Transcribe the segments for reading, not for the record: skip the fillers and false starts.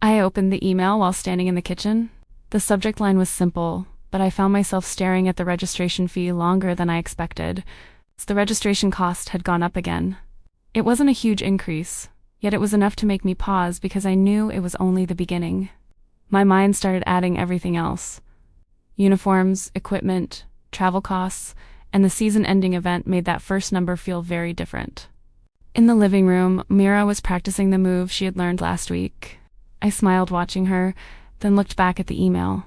I opened the email while standing in the kitchen. The subject line was simple, but I found myself staring at the registration fee longer than I expected. The registration cost had gone up again. It wasn't a huge increase, yet it was enough to make me pause because I knew it was only the beginning. My mind started adding everything else. Uniforms, equipment, travel costs, and the season-ending event made that first number feel very different. In the living room, Mira was practicing the move she had learned last week. I smiled watching her, then looked back at the email.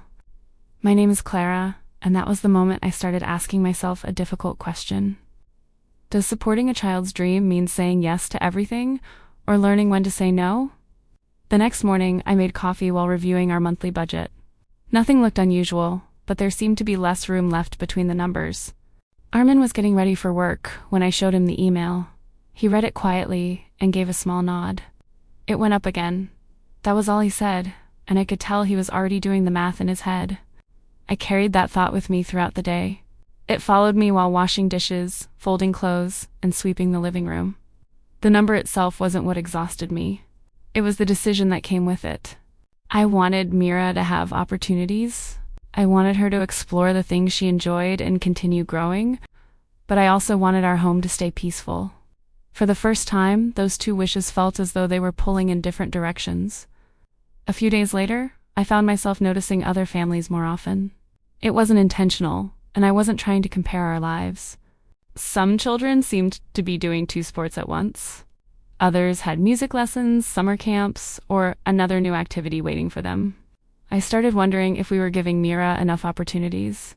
My name is Clara, and that was the moment I started asking myself a difficult question. Does supporting a child's dream mean saying yes to everything, or learning when to say no? The next morning, I made coffee while reviewing our monthly budget. Nothing looked unusual, but there seemed to be less room left between the numbers. Arman was getting ready for work when I showed him the email. He read it quietly and gave a small nod. It went up again. That was all he said, and I could tell he was already doing the math in his head. I carried that thought with me throughout the day. It followed me while washing dishes, folding clothes, and sweeping the living room. The number itself wasn't what exhausted me. It was the decision that came with it. I wanted Mira to have opportunities. I wanted her to explore the things she enjoyed and continue growing, but I also wanted our home to stay peaceful. For the first time, those two wishes felt as though they were pulling in different directions. A few days later, I found myself noticing other families more often. It wasn't intentional, and I wasn't trying to compare our lives. Some children seemed to be doing 2 sports at once. Others had music lessons, summer camps, or another new activity waiting for them. I started wondering if we were giving Mira enough opportunities.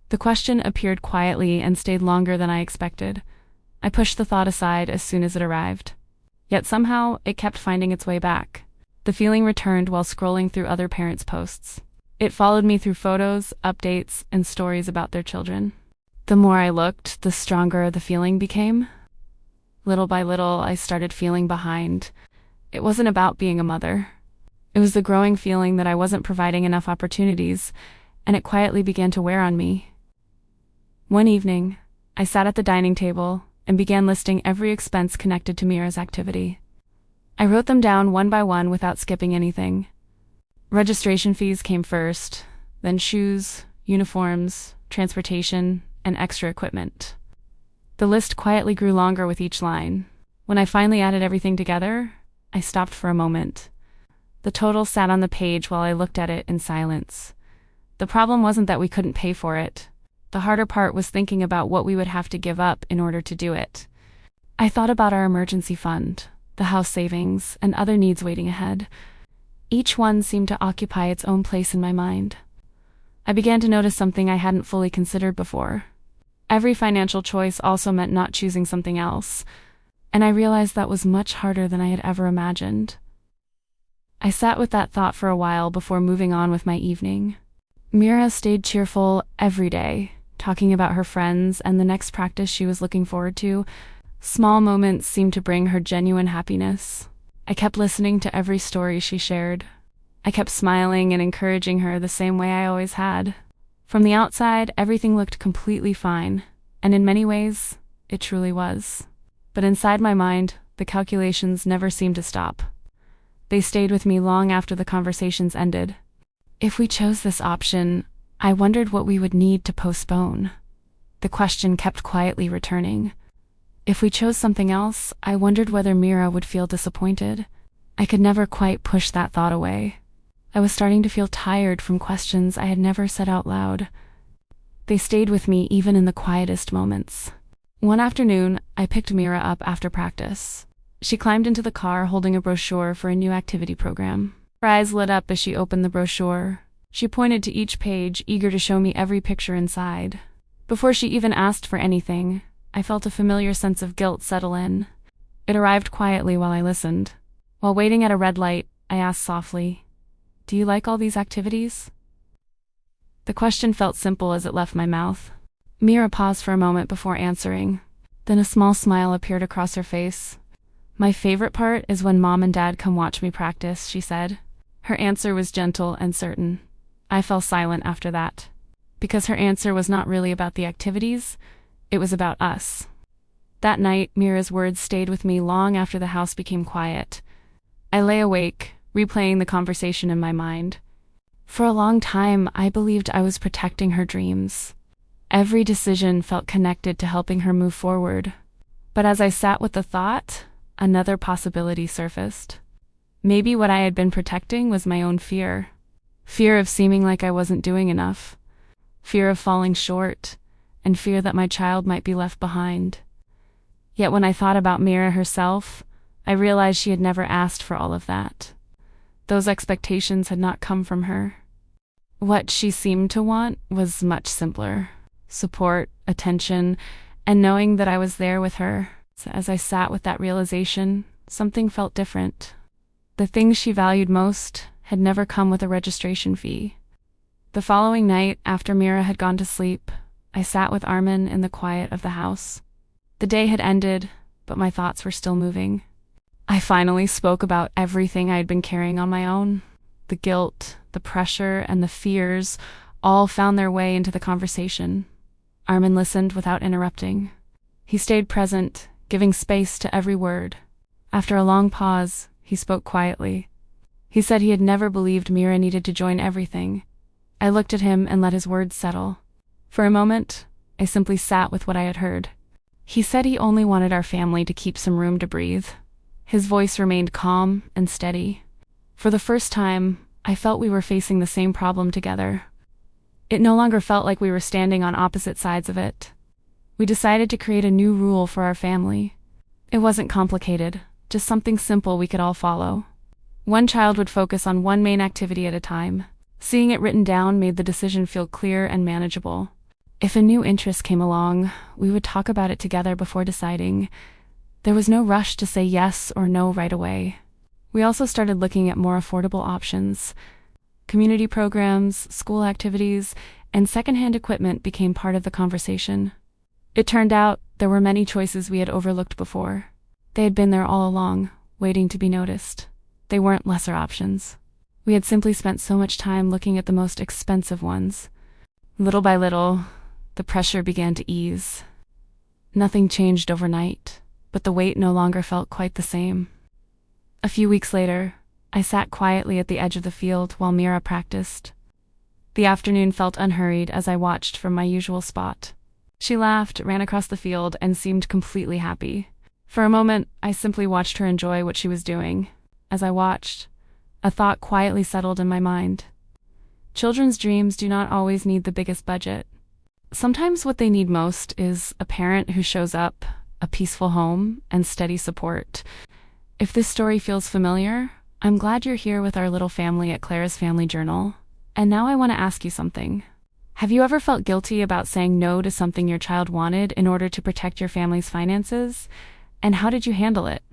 The question appeared quietly and stayed longer than I expected. I pushed the thought aside as soon as it arrived. Yet somehow, it kept finding its way back. The feeling returned while scrolling through other parents' posts. It followed me through photos, updates, and stories about their children. The more I looked, the stronger the feeling became. Little by little, I started feeling behind. It wasn't about being a mother. It was the growing feeling that I wasn't providing enough opportunities, and it quietly began to wear on me. One evening, I sat at the dining table and began listing every expense connected to Mira's activity. I wrote them down one by one without skipping anything. Registration fees came first, then shoes, uniforms, transportation, and extra equipment. The list quietly grew longer with each line. When I finally added everything together, I stopped for a moment. The total sat on the page while I looked at it in silence. The problem wasn't that we couldn't pay for it. The harder part was thinking about what we would have to give up in order to do it. I thought about our emergency fund, the house savings, and other needs waiting ahead. Each one seemed to occupy its own place in my mind. I began to notice something I hadn't fully considered before. Every financial choice also meant not choosing something else, and I realized that was much harder than I had ever imagined. I sat with that thought for a while before moving on with my evening. Mira stayed cheerful every day, talking about her friends and the next practice she was looking forward to. Small moments seemed to bring her genuine happiness. I kept listening to every story she shared. I kept smiling and encouraging her the same way I always had. From the outside, everything looked completely fine, and in many ways, it truly was. But inside my mind, the calculations never seemed to stop. They stayed with me long after the conversations ended. If we chose this option, I wondered what we would need to postpone. The question kept quietly returning. If we chose something else, I wondered whether Mira would feel disappointed. I could never quite push that thought away. I was starting to feel tired from questions I had never said out loud. They stayed with me even in the quietest moments. One afternoon, I picked Mira up after practice. She climbed into the car holding a brochure for a new activity program. Her eyes lit up as she opened the brochure. She pointed to each page, eager to show me every picture inside. Before she even asked for anything, I felt a familiar sense of guilt settle in. It arrived quietly while I listened. While waiting at a red light, I asked softly, "Do you like all these activities?" The question felt simple as it left my mouth. Mira paused for a moment before answering. Then a small smile appeared across her face. "My favorite part is when Mom and Dad come watch me practice," she said. Her answer was gentle and certain. I fell silent after that. Because her answer was not really about the activities, it was about us. That night, Mira's words stayed with me long after the house became quiet. I lay awake, replaying the conversation in my mind. For a long time, I believed I was protecting her dreams. Every decision felt connected to helping her move forward. But as I sat with the thought, another possibility surfaced. Maybe what I had been protecting was my own fear. Fear of seeming like I wasn't doing enough. Fear of falling short, and fear that my child might be left behind. Yet when I thought about Mira herself, I realized she had never asked for all of that. Those expectations had not come from her. What she seemed to want was much simpler. Support, attention, and knowing that I was there with her. So as I sat with that realization, something felt different. The things she valued most had never come with a registration fee. The following night, after Mira had gone to sleep, I sat with Arman in the quiet of the house. The day had ended, but my thoughts were still moving. I finally spoke about everything I had been carrying on my own. The guilt, the pressure, and the fears all found their way into the conversation. Arman listened without interrupting. He stayed present, giving space to every word. After a long pause, he spoke quietly. He said he had never believed Mira needed to join everything. I looked at him and let his words settle. For a moment, I simply sat with what I had heard. He said he only wanted our family to keep some room to breathe. His voice remained calm and steady. For the first time, I felt we were facing the same problem together. It no longer felt like we were standing on opposite sides of it. We decided to create a new rule for our family. It wasn't complicated, just something simple we could all follow. One child would focus on one main activity at a time. Seeing it written down made the decision feel clear and manageable. If a new interest came along, we would talk about it together before deciding. There was no rush to say yes or no right away. We also started looking at more affordable options. Community programs, school activities, and secondhand equipment became part of the conversation. It turned out there were many choices we had overlooked before. They had been there all along, waiting to be noticed. They weren't lesser options. We had simply spent so much time looking at the most expensive ones. Little by little, the pressure began to ease. Nothing changed overnight, but the weight no longer felt quite the same. A few weeks later, I sat quietly at the edge of the field while Mira practiced. The afternoon felt unhurried as I watched from my usual spot. She laughed, ran across the field, and seemed completely happy. For a moment, I simply watched her enjoy what she was doing. As I watched, a thought quietly settled in my mind. Children's dreams do not always need the biggest budget. Sometimes what they need most is a parent who shows up, a peaceful home, and steady support. If this story feels familiar, I'm glad you're here with our little family at Clara's Family Journal. And now I want to ask you something. Have you ever felt guilty about saying no to something your child wanted in order to protect your family's finances? And how did you handle it?